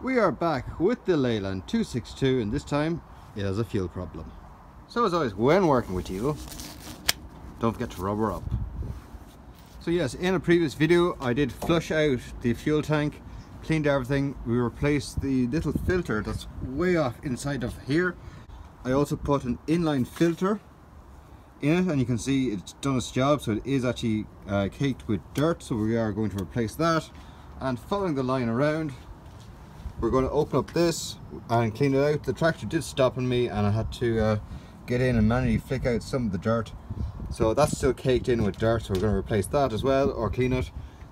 We are back with the Leyland 262 and this time it has a fuel problem. So as always, when working with diesel, don't forget to rubber up. So yes, in a previous video I did flush out the fuel tank, cleaned everything, we replaced the little filter that's way off inside of here. I also put an inline filter in it and you can see it's done its job, so it is actually caked with dirt, so we are going to replace that. And following the line around, we're going to open up this and clean it out. The tractor did stop on me and I had to get in and manually flick out some of the dirt. So that's still caked in with dirt, so we're going to replace that as well, or clean it.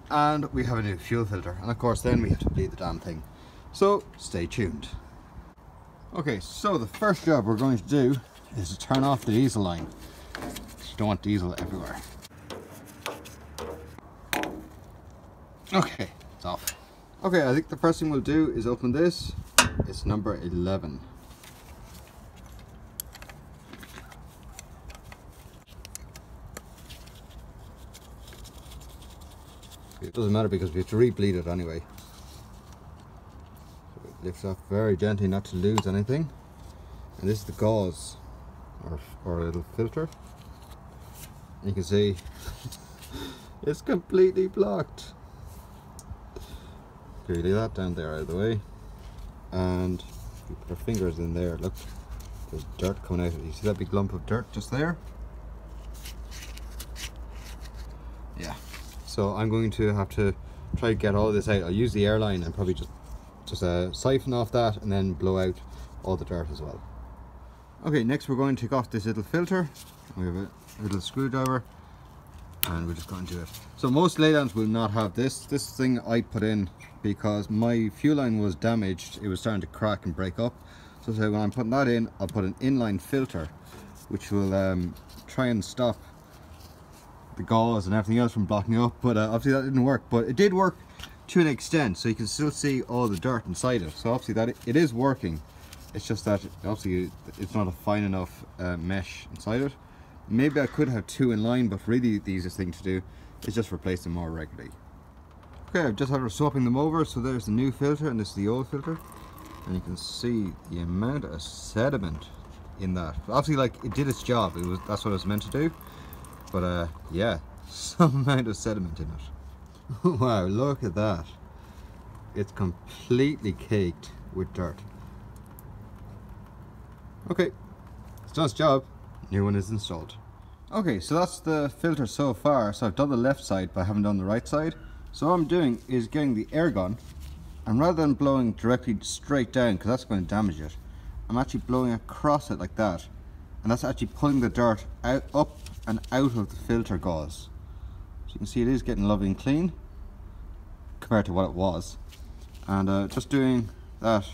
And we have a new fuel filter, and of course then we have to bleed the damn thing. So stay tuned. Okay, so the first job we're going to do is to turn off the diesel line. You don't want diesel everywhere. Okay, it's off. Okay, I think the first thing we'll do is open this. It's number 11. It doesn't matter because we have to re-bleed it anyway. So it lifts off very gently not to lose anything. And this is the gauze, or a little filter. And you can see it's completely blocked. Okay, leave that down there out of the way. And we put our fingers in there. Look, there's dirt coming out of it. You see that big lump of dirt just there? Yeah. So I'm going to have to try to get all of this out. I'll use the airline and probably just siphon off that and then blow out all the dirt as well. Okay, next we're going to take off this little filter. We have a little screwdriver and we're just going to do it. So most Leylands will not have this. This thing I put in because my fuel line was damaged. It was starting to crack and break up. So when I'm putting that in, I'll put an inline filter which will try and stop the gauze and everything else from blocking up, but obviously that didn't work, but it did work to an extent, so you can still see all the dirt inside it. So obviously that it is working. It's just that obviously it's not a fine enough mesh inside it. Maybe I could have two in line, but really the easiest thing to do is just replace them more regularly. Okay, I've just had her swapping them over, so there's the new filter and this is the old filter, and you can see the amount of sediment in that. But obviously, like, it did its job. That's what it was meant to do. But yeah, some amount of sediment in it. Wow, look at that. It's completely caked with dirt. Okay, it's done its job. New one is installed. Okay, so that's the filter so far. So I've done the left side, but I haven't done the right side. So what I'm doing is getting the air gun, and rather than blowing directly straight down, because that's going to damage it, I'm actually blowing across it like that. And that's actually pulling the dirt up and out of the filter gauze. So you can see it is getting lovely and clean compared to what it was. And just doing that,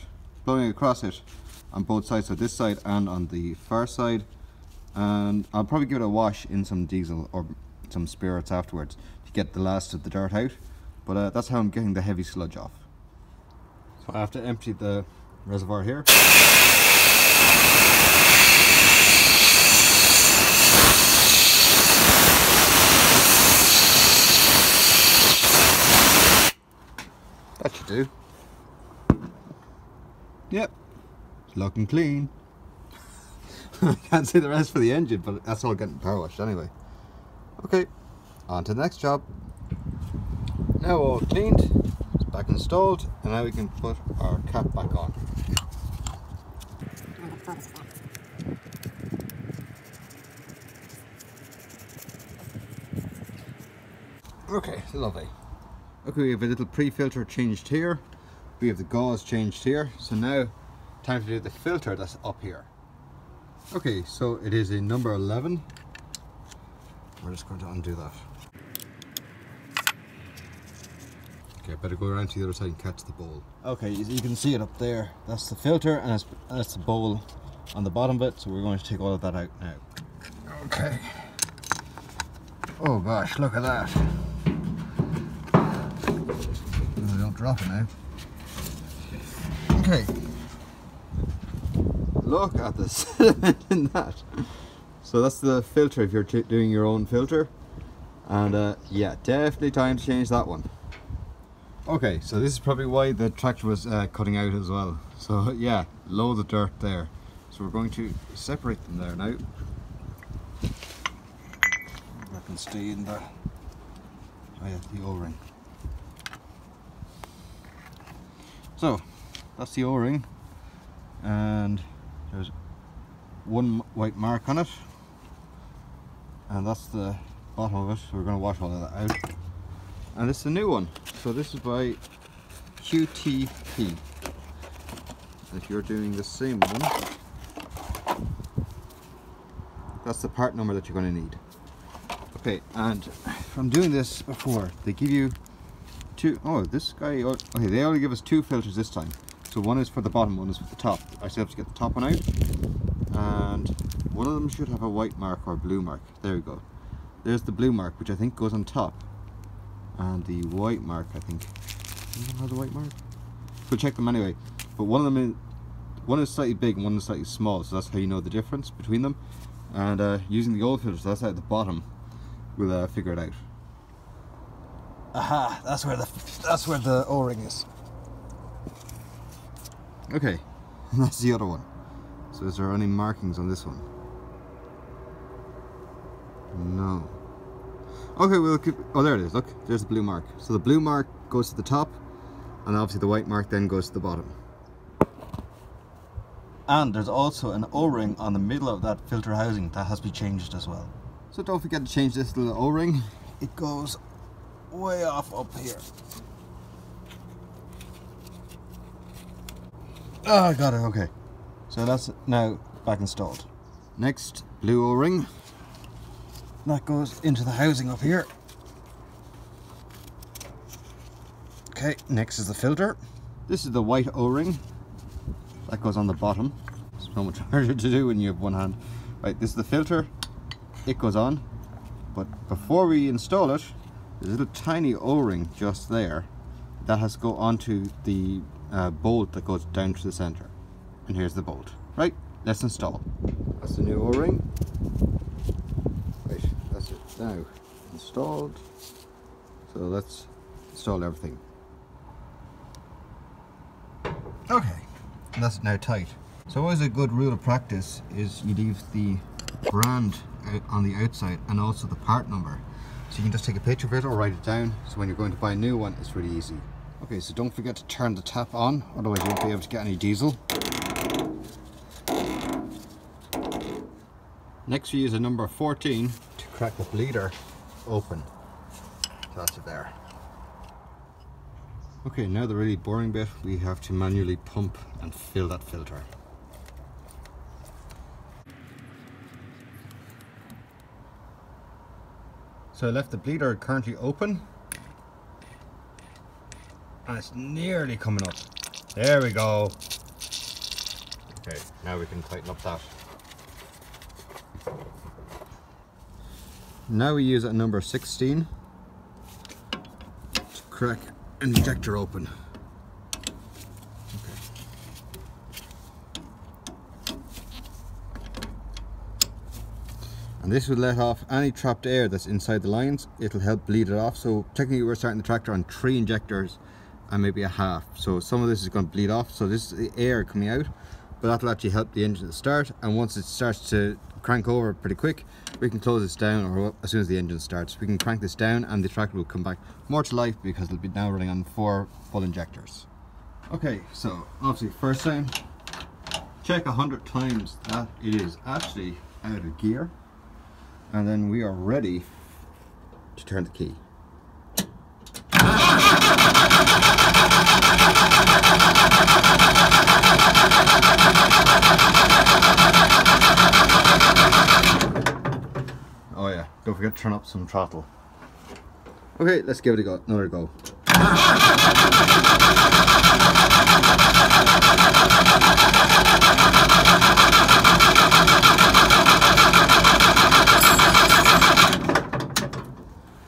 blowing across it on both sides, so this side and on the far side. And I'll probably give it a wash in some diesel or some spirits afterwards to get the last of the dirt out. But that's how I'm getting the heavy sludge off. So I have to empty the reservoir here. That should do. Yep, looking clean. I can't see the rest for the engine, but that's all getting power washed anyway. Okay, on to the next job. Now all cleaned, it's back installed, and now we can put our cap back on. Okay, lovely. Okay, we have a little pre-filter changed here. We have the gauze changed here. So now, time to do the filter that's up here. Okay, so it is a number 11. We're just going to undo that. Okay, I better go around to the other side and catch the bowl. Okay, you can see it up there. That's the filter and that's the bowl on the bottom of it. So we're going to take all of that out now. Okay. Oh gosh, look at that. Don't drop it now. Okay. Look at the sediment in that. So that's the filter if you're doing your own filter. And yeah, definitely time to change that one. Okay, so this is probably why the tractor was cutting out as well. So yeah, loads of dirt there. So we're going to separate them there now. That can stay in there. Oh yeah, the O-ring. So that's the O-ring, and there's one white mark on it, and that's the bottom of it. So we're going to wash all of that out. And this is a new one. So this is by QTP. If you're doing the same one, that's the part number that you're going to need. Okay, and from doing this before, they give you two. Oh, this guy. Okay, they only give us two filters this time. So one is for the bottom, one is for the top. I still have to get the top one out, and one of them should have a white mark or a blue mark. There we go. There's the blue mark, which I think goes on top, and the white mark, I think. Anyone has a white mark? We'll check them anyway. But one is slightly big and one is slightly small, so that's how you know the difference between them. And using the old filters, that's at the bottom. We'll figure it out. Aha! That's where the O-ring is. Okay, and that's the other one. So is there any markings on this one? No. Okay, we'll keep. Oh, there it is. Look, there's the blue mark. So the blue mark goes to the top, and obviously the white mark then goes to the bottom. And there's also an O-ring on the middle of that filter housing that has to be changed as well. So don't forget to change this little O-ring. It goes way off up here. Oh, I got it. Okay. So that's now back installed. Next, blue O-ring. That goes into the housing up here. Okay, next is the filter. This is the white O-ring. That goes on the bottom. It's so much harder to do when you have one hand. Right, this is the filter. It goes on. But before we install it, there's a little tiny O-ring just there. That has to go onto the bolt that goes down to the center. And here's the bolt. Right, let's install. That's the new O-ring. Right, that's it now installed. So let's install everything. Okay, and that's now tight. So always a good rule of practice is you leave the brand on the outside and also the part number. So you can just take a picture of it or write it down, so when you're going to buy a new one it's really easy. Okay, so don't forget to turn the tap on, otherwise you won't be able to get any diesel. Next we use a number 14 to crack the bleeder open. So that's it there. Okay, now the really boring bit, we have to manually pump and fill that filter. So I left the bleeder currently open, and it's nearly coming up. There we go. Okay, now we can tighten up that. Now we use a number 16 to crack an injector open. Okay. And this will let off any trapped air that's inside the lines. It'll help bleed it off. So technically we're starting the tractor on 3 injectors and maybe a half. So some of this is going to bleed off. So this is the air coming out, but that'll actually help the engine to start. And once it starts to crank over pretty quick, we can close this down, or as soon as the engine starts, we can crank this down and the tractor will come back more to life because it'll be now running on 4 full injectors. Okay, so obviously first time, check 100 times that it is actually out of gear, and then we are ready to turn the key. Oh yeah, don't forget to turn up some throttle. Okay, let's give it another go.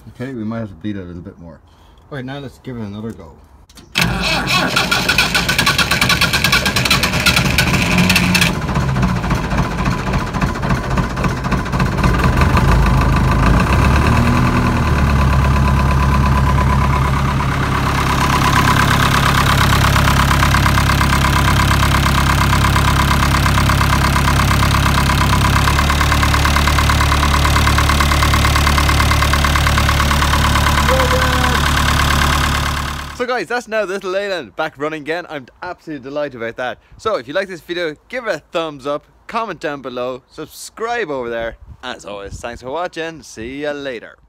Okay, we might have to bleed it a little bit more. Okay, now let's give it another go. So guys, that's now the little Leyland back running again. I'm absolutely delighted about that. So if you like this video, give it a thumbs up, comment down below, subscribe over there. As always, thanks for watching. See ya later.